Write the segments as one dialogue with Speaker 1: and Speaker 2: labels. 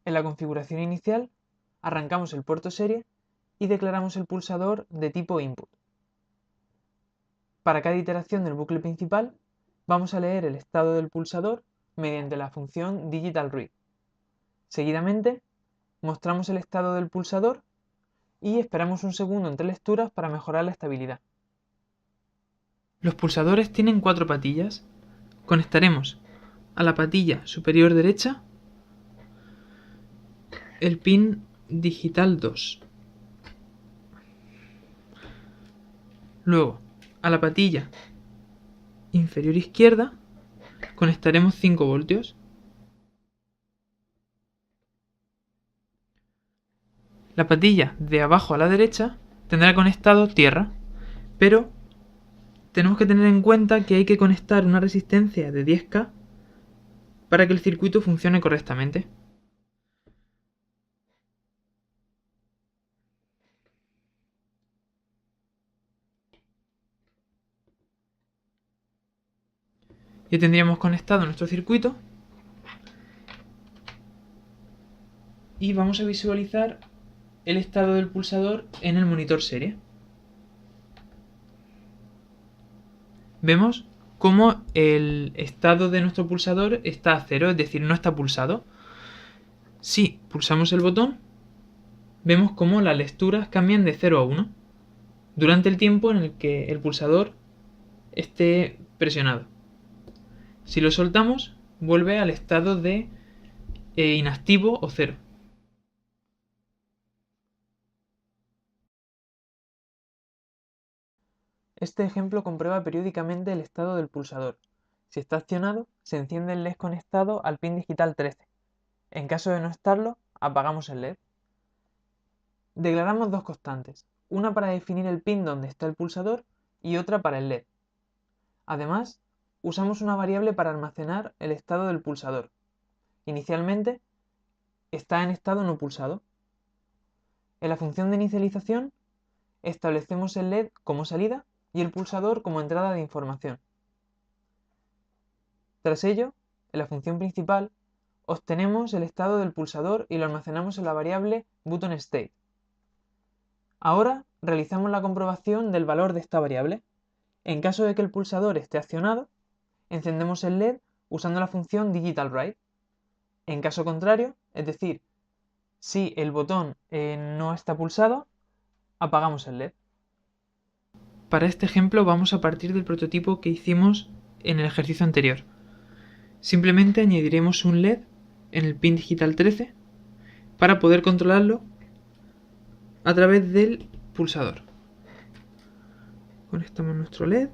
Speaker 1: En la configuración inicial, arrancamos el puerto serie y declaramos el pulsador de tipo input. Para cada iteración del bucle principal, vamos a leer el estado del pulsador mediante la función digitalRead. Seguidamente, mostramos el estado del pulsador y esperamos un segundo entre lecturas para mejorar la estabilidad. Los pulsadores tienen 4 patillas. Conectaremos a la patilla superior derecha el pin digital 2. Luego, a la patilla inferior izquierda conectaremos 5 voltios. La patilla de abajo a la derecha tendrá conectado tierra, pero tenemos que tener en cuenta que hay que conectar una resistencia de 10K para que el circuito funcione correctamente. Ya tendríamos conectado nuestro circuito y vamos a visualizar el estado del pulsador en el monitor serie. Vemos cómo el estado de nuestro pulsador está a 0, es decir, no está pulsado. Si pulsamos el botón, vemos cómo las lecturas cambian de 0 a 1 durante el tiempo en el que el pulsador esté presionado. Si lo soltamos, vuelve al estado de inactivo o 0. Este ejemplo comprueba periódicamente el estado del pulsador. Si está accionado, se enciende el LED conectado al pin digital 13. En caso de no estarlo, apagamos el LED. Declaramos dos constantes, una para definir el pin donde está el pulsador y otra para el LED. Además, usamos una variable para almacenar el estado del pulsador. Inicialmente, está en estado no pulsado. En la función de inicialización, establecemos el LED como salida y el pulsador como entrada de información. Tras ello, en la función principal, obtenemos el estado del pulsador y lo almacenamos en la variable buttonState. Ahora realizamos la comprobación del valor de esta variable. En caso de que el pulsador esté accionado, encendemos el LED usando la función digitalWrite. En caso contrario, es decir, si el botón no está pulsado, apagamos el LED. Para este ejemplo vamos a partir del prototipo que hicimos en el ejercicio anterior. Simplemente añadiremos un LED en el pin digital 13 para poder controlarlo a través del pulsador. Conectamos nuestro LED,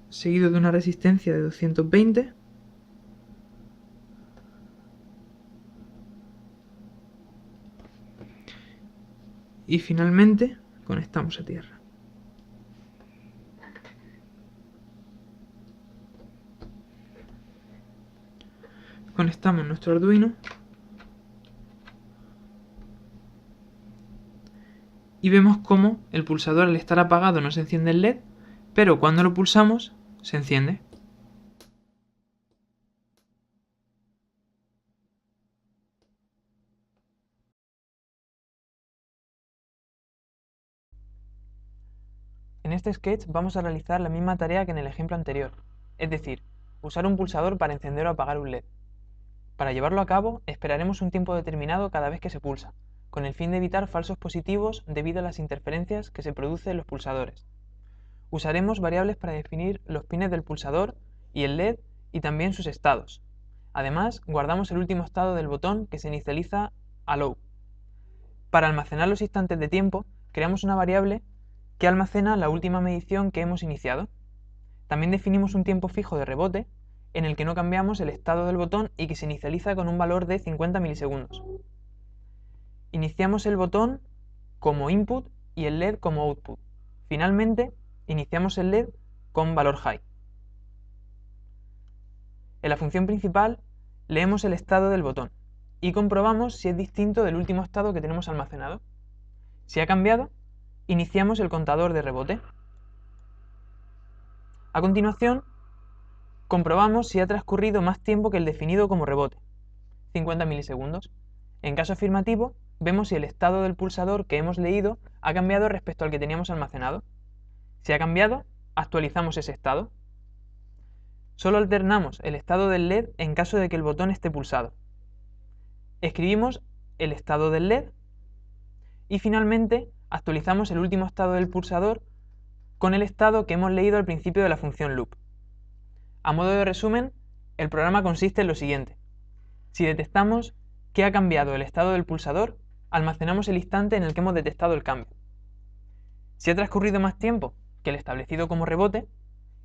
Speaker 1: seguido de una resistencia de 220. Y finalmente conectamos a tierra. Conectamos nuestro Arduino y vemos cómo el pulsador al estar apagado no se enciende el LED, pero cuando lo pulsamos se enciende. En este sketch vamos a realizar la misma tarea que en el ejemplo anterior, es decir, usar un pulsador para encender o apagar un LED. Para llevarlo a cabo, esperaremos un tiempo determinado cada vez que se pulsa, con el fin de evitar falsos positivos debido a las interferencias que se producen en los pulsadores. Usaremos variables para definir los pines del pulsador y el LED y también sus estados. Además, guardamos el último estado del botón que se inicializa a low. Para almacenar los instantes de tiempo, creamos una variable que almacena la última medición que hemos iniciado. También definimos un tiempo fijo de rebote en el que no cambiamos el estado del botón y que se inicializa con un valor de 50 milisegundos. Iniciamos el botón como input y el LED como output. Finalmente, iniciamos el LED con valor high. En la función principal, leemos el estado del botón y comprobamos si es distinto del último estado que tenemos almacenado. Si ha cambiado, iniciamos el contador de rebote. A continuación, Comprobamos si ha transcurrido más tiempo que el definido como rebote, 50 milisegundos. En caso afirmativo, vemos si el estado del pulsador que hemos leído ha cambiado respecto al que teníamos almacenado. Si ha cambiado, actualizamos ese estado. Solo alternamos el estado del LED en caso de que el botón esté pulsado. Escribimos el estado del LED y finalmente actualizamos el último estado del pulsador con el estado que hemos leído al principio de la función loop. A modo de resumen, el programa consiste en lo siguiente. Si detectamos que ha cambiado el estado del pulsador, almacenamos el instante en el que hemos detectado el cambio. Si ha transcurrido más tiempo que el establecido como rebote,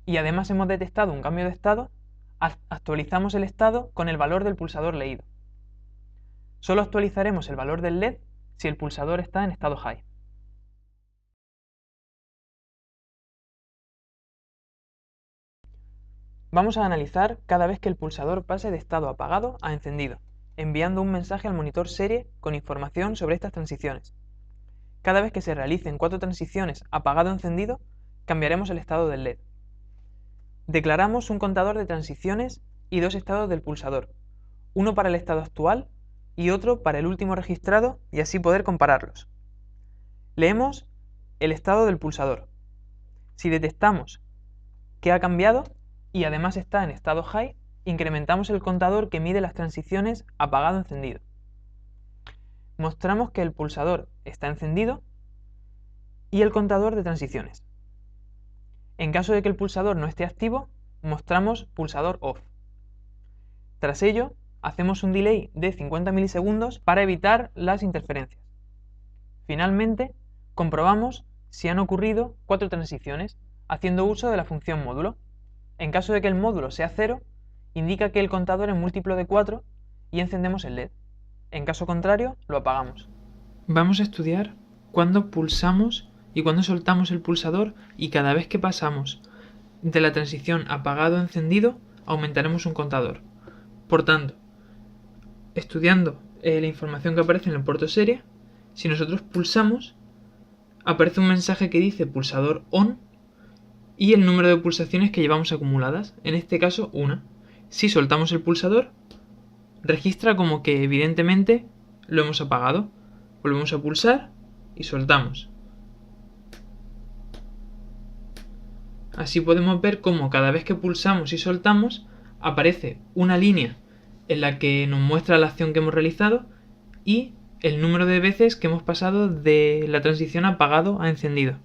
Speaker 1: y además hemos detectado un cambio de estado, actualizamos el estado con el valor del pulsador leído. Solo actualizaremos el valor del LED si el pulsador está en estado high. Vamos a analizar cada vez que el pulsador pase de estado apagado a encendido, enviando un mensaje al monitor serie con información sobre estas transiciones. Cada vez que se realicen 4 transiciones apagado-encendido, cambiaremos el estado del LED. Declaramos un contador de transiciones y 2 estados del pulsador, uno para el estado actual y otro para el último registrado, y así poder compararlos. Leemos el estado del pulsador. Si detectamos que ha cambiado y además está en estado high, incrementamos el contador que mide las transiciones apagado-encendido. Mostramos que el pulsador está encendido y el contador de transiciones. En caso de que el pulsador no esté activo, mostramos pulsador off. Tras ello, hacemos un delay de 50 milisegundos para evitar las interferencias. Finalmente, comprobamos si han ocurrido 4 transiciones, haciendo uso de la función módulo. En caso de que el módulo sea 0, indica que el contador es múltiplo de 4 y encendemos el LED. En caso contrario, lo apagamos. Vamos a estudiar cuándo pulsamos y cuándo soltamos el pulsador, y cada vez que pasamos de la transición apagado a encendido, aumentaremos un contador. Por tanto, estudiando la información que aparece en el puerto serie, si nosotros pulsamos, aparece un mensaje que dice pulsador on y el número de pulsaciones que llevamos acumuladas, en este caso 1. Si soltamos el pulsador, registra como que evidentemente lo hemos apagado. Volvemos a pulsar y soltamos. Así podemos ver cómo cada vez que pulsamos y soltamos aparece una línea en la que nos muestra la acción que hemos realizado y el número de veces que hemos pasado de la transición apagado a encendido.